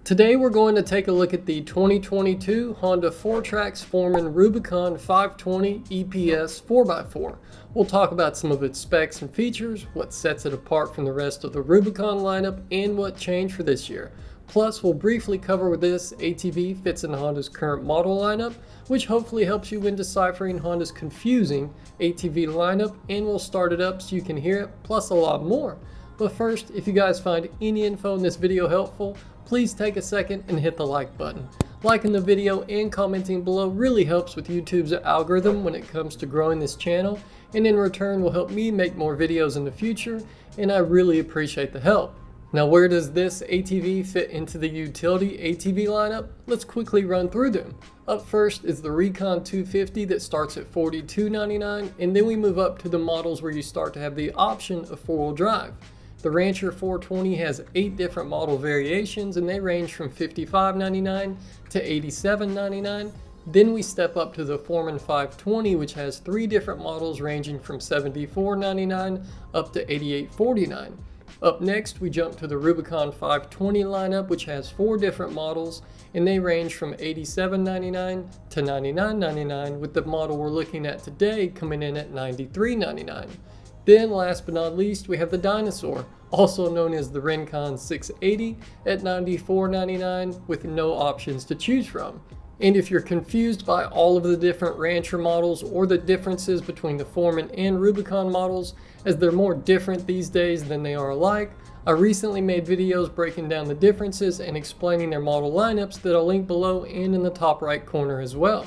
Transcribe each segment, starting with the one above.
Today we're going to take a look at the 2022 Honda FourTrax Foreman Rubicon 520 EPS 4x4. We'll talk about some of its specs and features, what sets it apart from the rest of the Rubicon lineup, and what changed for this year. Plus, we'll briefly cover where this ATV fits in Honda's current model lineup, which hopefully helps you when deciphering Honda's confusing ATV lineup, and we'll start it up so you can hear it, plus a lot more. But first, if you guys find any info in this video helpful, please take a second and hit the like button. Liking the video and commenting below really helps with YouTube's algorithm when it comes to growing this channel, and in return will help me make more videos in the future, and I really appreciate the help. Now, where does this ATV fit into the utility ATV lineup? Let's quickly run through them. Up first is the Recon 250 that starts at $42.99, and then we move up to the models where you start to have the option of four-wheel drive. The Rancher 420 has 8 different model variations, and they range from $55.99 to $87.99. Then we step up to the Foreman 520, which has 3 different models ranging from $74.99 up to $88.49. Up next, we jump to the Rubicon 520 lineup, which has 4 different models, and they range from $87.99 to $99.99, with the model we're looking at today coming in at $93.99. Then, last but not least, we have the Dinosaur, also known as the Rincon 680 at $94.99 with no options to choose from. And if you're confused by all of the different Rancher models or the differences between the Foreman and Rubicon models, as they're more different these days than they are alike, I recently made videos breaking down the differences and explaining their model lineups that I'll link below and in the top right corner as well.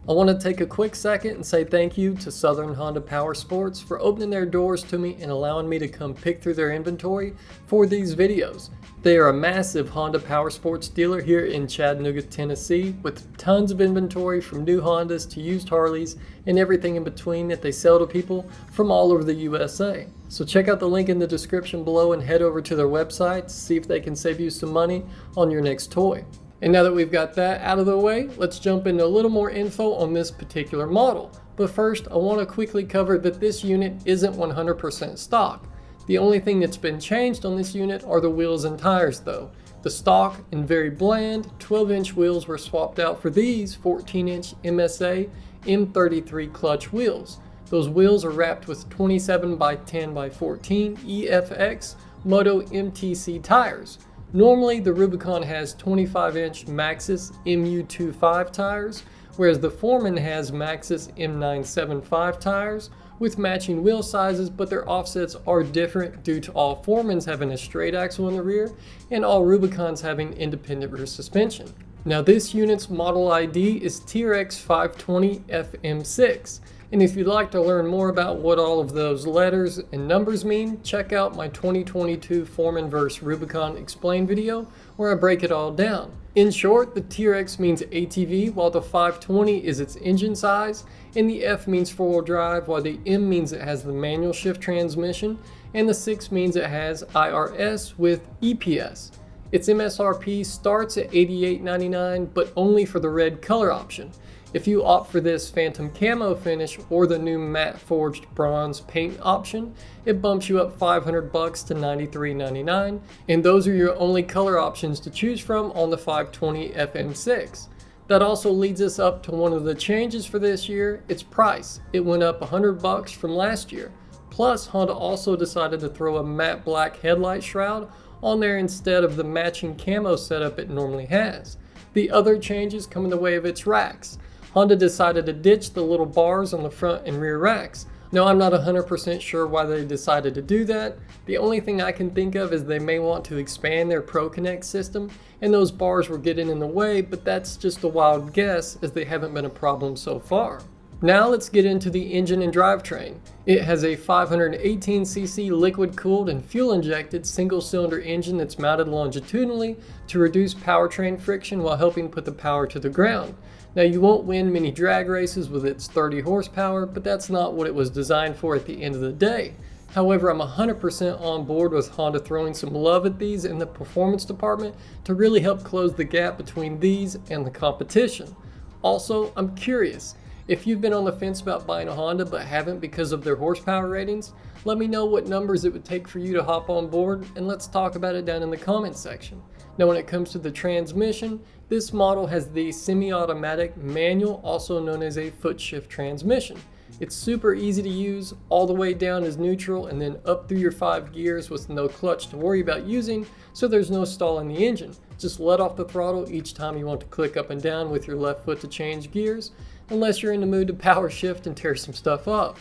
I want to take a quick second and say thank you to Southern Honda Powersports for opening their doors to me and allowing me to come pick through their inventory for these videos. They are a massive Honda Powersports dealer here in Chattanooga, Tennessee, with tons of inventory from new Hondas to used Harleys and everything in between that they sell to people from all over the USA. So check out the link in the description below and head over to their website to see if they can save you some money on your next toy. And now that we've got that out of the way, let's jump into a little more info on this particular model. But first, I want to quickly cover that this unit isn't 100% stock. The only thing that's been changed on this unit are the wheels and tires though. The stock and very bland 12-inch wheels were swapped out for these 14-inch MSA M33 clutch wheels. Those wheels are wrapped with 27x10x14 EFX Moto MTC tires. Normally, the Rubicon has 25-inch Maxxis MU25 tires, whereas the Foreman has Maxxis M975 tires with matching wheel sizes, but their offsets are different due to all Foremans having a straight axle in the rear and all Rubicons having independent rear suspension. Now, this unit's model ID is TRX520FM6. And if you'd like to learn more about what all of those letters and numbers mean, check out my 2022 Foreman vs. Rubicon Explain video where I break it all down. In short, the TRX means ATV while the 520 is its engine size, and the F means four-wheel drive while the M means it has the manual shift transmission, and the 6 means it has IRS with EPS. Its MSRP starts at $88.99, but only for the red color option. If you opt for this Phantom Camo finish or the new matte forged bronze paint option, it bumps you up $500 to $93.99, and those are your only color options to choose from on the 520 FM6. That also leads us up to one of the changes for this year, its price. It went up $100 from last year. Plus, Honda also decided to throw a matte black headlight shroud on there instead of the matching camo setup it normally has. The other changes come in the way of its racks. Honda decided to ditch the little bars on the front and rear racks. Now, I'm not 100% sure why they decided to do that. The only thing I can think of is they may want to expand their Pro Connect system, and those bars were getting in the way, but that's just a wild guess as they haven't been a problem so far. Now let's get into the engine and drivetrain. It has a 518cc liquid-cooled and fuel-injected single-cylinder engine that's mounted longitudinally to reduce powertrain friction while helping put the power to the ground. Now, you won't win many drag races with its 30 horsepower, but that's not what it was designed for at the end of the day. However, I'm 100% on board with Honda throwing some love at these in the performance department to really help close the gap between these and the competition. Also, I'm curious. If you've been on the fence about buying a Honda but haven't because of their horsepower ratings, let me know what numbers it would take for you to hop on board, and let's talk about it down in the comments section. Now when it comes to the transmission, this model has the semi-automatic manual, also known as a foot shift transmission. It's super easy to use. All the way down is neutral and then up through your 5 gears with no clutch to worry about using, so there's no stall in the engine. Just let off the throttle each time you want to click up and down with your left foot to change gears, unless you're in the mood to power shift and tear some stuff up.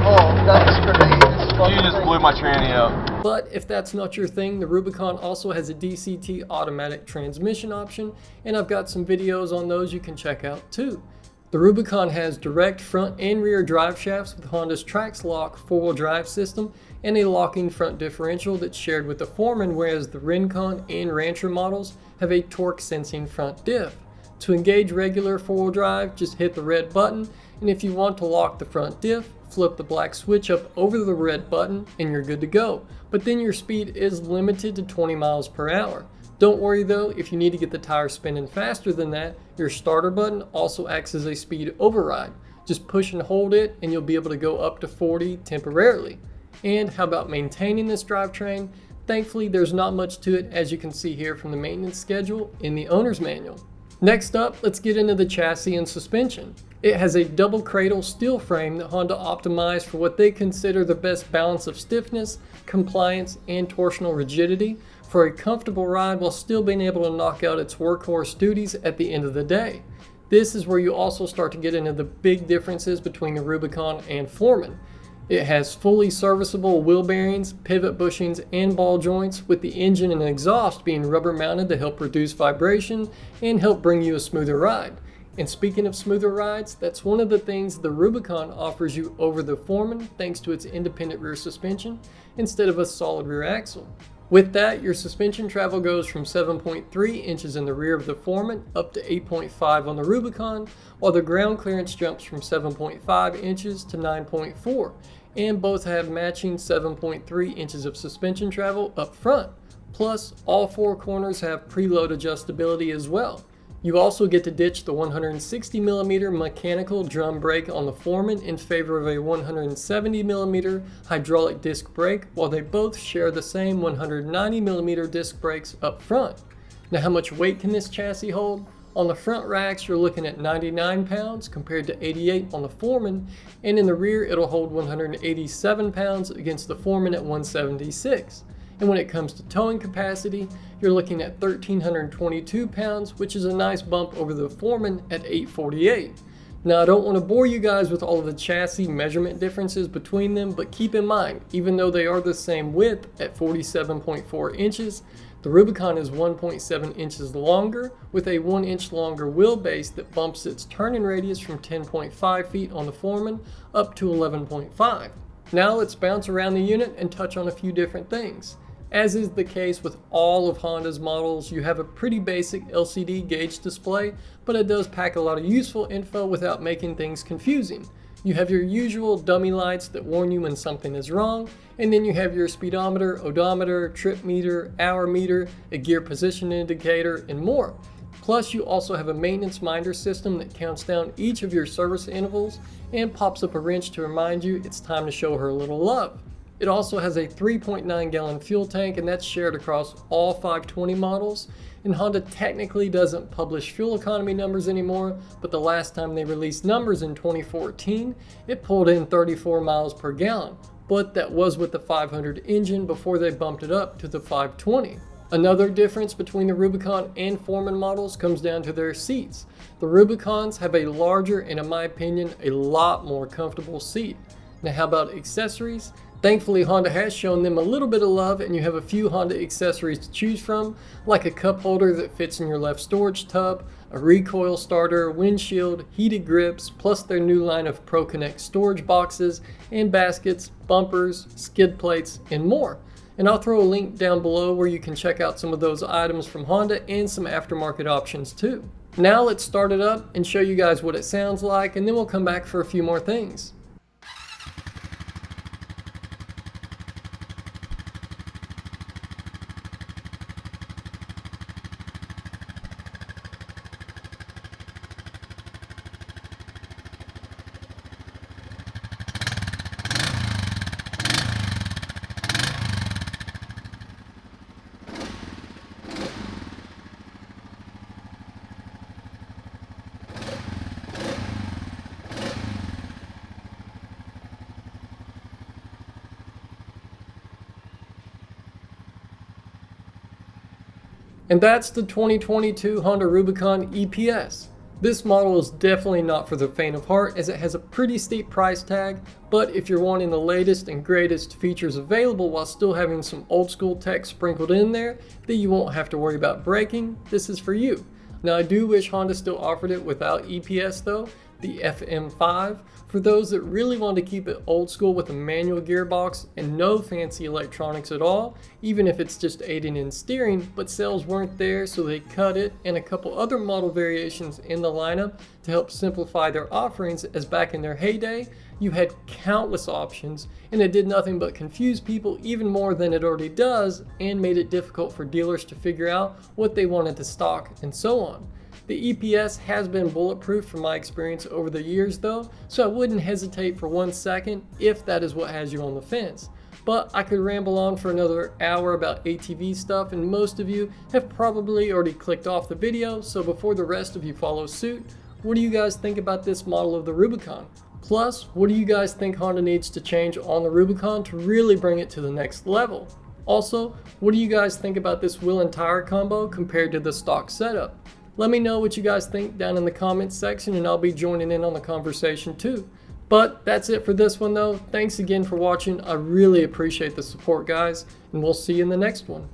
Oh, that's great. You just blew my tranny out. But if that's not your thing, the Rubicon also has a DCT automatic transmission option, and I've got some videos on those you can check out too. The Rubicon has direct front and rear drive shafts with Honda's Trax Lock 4-wheel drive system and a locking front differential that's shared with the Foreman, whereas the Rincon and Rancher models have a torque sensing front diff. To engage regular 4-wheel drive, just hit the red button, and if you want to lock the front diff, flip the black switch up over the red button and you're good to go. But then your speed is limited to 20 miles per hour. Don't worry though, if you need to get the tire spinning faster than that, your starter button also acts as a speed override. Just push and hold it and you'll be able to go up to 40 temporarily. And how about maintaining this drivetrain? Thankfully there's not much to it, as you can see here from the maintenance schedule in the owner's manual. Next up, let's get into the chassis and suspension. It has a double cradle steel frame that Honda optimized for what they consider the best balance of stiffness, compliance, and torsional rigidity for a comfortable ride while still being able to knock out its workhorse duties at the end of the day. This is where you also start to get into the big differences between the Rubicon and Foreman. It has fully serviceable wheel bearings, pivot bushings, and ball joints, with the engine and exhaust being rubber mounted to help reduce vibration and help bring you a smoother ride. And speaking of smoother rides, that's one of the things the Rubicon offers you over the Foreman thanks to its independent rear suspension instead of a solid rear axle. With that, your suspension travel goes from 7.3 inches in the rear of the Foreman up to 8.5 on the Rubicon, while the ground clearance jumps from 7.5 inches to 9.4, and both have matching 7.3 inches of suspension travel up front. Plus, all 4 corners have preload adjustability as well. You also get to ditch the 160mm mechanical drum brake on the Foreman in favor of a 170mm hydraulic disc brake, while they both share the same 190mm disc brakes up front. Now, how much weight can this chassis hold? On the front racks, you're looking at 99 pounds compared to 88 on the Foreman, and in the rear, it'll hold 187 pounds against the Foreman at 176. And when it comes to towing capacity, you're looking at 1,322 pounds, which is a nice bump over the Foreman at 848. Now, I don't want to bore you guys with all of the chassis measurement differences between them, but keep in mind, even though they are the same width at 47.4 inches, the Rubicon is 1.7 inches longer with a 1 inch longer wheelbase that bumps its turning radius from 10.5 feet on the Foreman up to 11.5. Now let's bounce around the unit and touch on a few different things. As is the case with all of Honda's models, you have a pretty basic LCD gauge display, but it does pack a lot of useful info without making things confusing. You have your usual dummy lights that warn you when something is wrong, and then you have your speedometer, odometer, trip meter, hour meter, a gear position indicator, and more. Plus, you also have a maintenance minder system that counts down each of your service intervals and pops up a wrench to remind you it's time to show her a little love. It also has a 3.9 gallon fuel tank, and that's shared across all 520 models. And Honda technically doesn't publish fuel economy numbers anymore, but the last time they released numbers in 2014, it pulled in 34 miles per gallon. But that was with the 500 engine before they bumped it up to the 520. Another difference between the Rubicon and Foreman models comes down to their seats. The Rubicons have a larger and, in my opinion, a lot more comfortable seat. Now, how about accessories? Thankfully, Honda has shown them a little bit of love, and you have a few Honda accessories to choose from, like a cup holder that fits in your left storage tub, a recoil starter, windshield, heated grips, plus their new line of Pro Connect storage boxes and baskets, bumpers, skid plates, and more. And I'll throw a link down below where you can check out some of those items from Honda and some aftermarket options too. Now let's start it up and show you guys what it sounds like, and then we'll come back for a few more things. And that's the 2022 Honda Rubicon EPS. This model is definitely not for the faint of heart as it has a pretty steep price tag, but if you're wanting the latest and greatest features available while still having some old school tech sprinkled in there that you won't have to worry about breaking, this is for you. Now I do wish Honda still offered it without EPS though, the FM5, for those that really want to keep it old school with a manual gearbox and no fancy electronics at all, even if it's just aiding in steering, but sales weren't there so they cut it and a couple other model variations in the lineup to help simplify their offerings, as back in their heyday you had countless options and it did nothing but confuse people even more than it already does and made it difficult for dealers to figure out what they wanted to stock and so on. The EPS has been bulletproof from my experience over the years though, so I wouldn't hesitate for 1 second if that is what has you on the fence. But I could ramble on for another hour about ATV stuff and most of you have probably already clicked off the video, so before the rest of you follow suit, what do you guys think about this model of the Rubicon? Plus, what do you guys think Honda needs to change on the Rubicon to really bring it to the next level? Also, what do you guys think about this wheel and tire combo compared to the stock setup? Let me know what you guys think down in the comments section and I'll be joining in on the conversation too. But that's it for this one though. Thanks again for watching. I really appreciate the support guys and we'll see you in the next one.